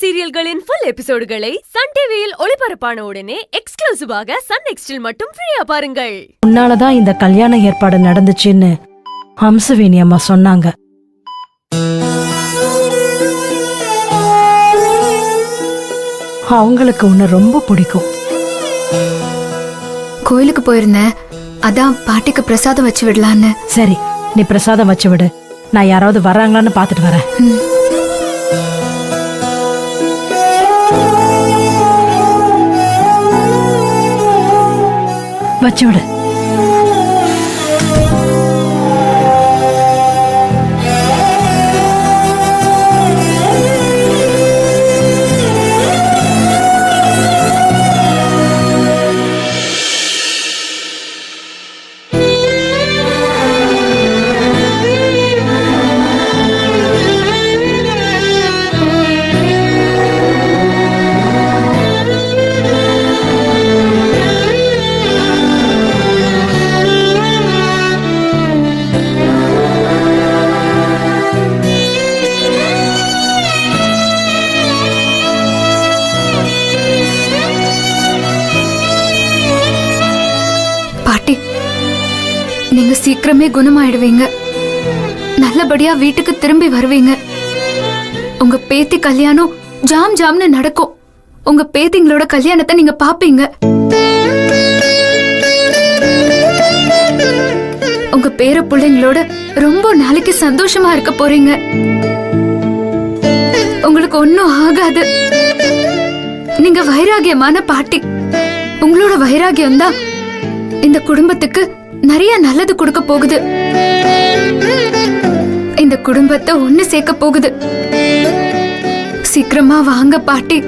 சீரியல்களின் full எபிசோடுகளை Sun டிவியில் ஒளிபரப்பான உடனே எக்ஸ்க்ளூசிவாக சன் நெக்ஸ்டில் மட்டும் ஃப்ரீயா பாருங்கள். உன்னாலதான் இந்த கல்யாண ஏற்பாடு நடந்துச்சுன்னு ஹம்சவேணி அம்மா சொன்னாங்க. அவங்களுக்கு உன்னை ரொம்ப பிடிக்கும். கோயிலுக்கு போயிருந்தேன், அதான் பாட்டிக்கு பிரசாதம் வச்சு விடலான்னு. சரி, நீ பிரசாதம் வச்சு விடு. நான் யாராவது வர்றாங்களான்னு பாத்துட்டு வரேன். வச்சு விடு. பாட்டி, நீங்க சீக்கிரமே குணமாயிடுவீங்க. நல்லபடியா வீட்டுக்கு திரும்பி வருவீங்க. உங்க பேத்தி கல்யாணம் ஜாம் ஜாம்னு நடக்கும். உங்க பேத்திங்களோட கல்யாணத்தை நீங்க பாப்பீங்க. உங்க பேர பிள்ளைங்களோட ரொம்ப நாளைக்கு சந்தோஷமா இருக்க போறீங்க. உங்களுக்கு ஒன்னும் ஆகாது. நீங்க வைராகியமான பாட்டி. உங்களோட வைராகியம் தான் இந்த குடும்பத்துக்கு நிறைய நல்லது கொடுக்க போகுது. இந்த குடும்பத்தை ஒண்ணு சேர்க்க போகுது. சீக்கிரமா வாங்க பாட்டி.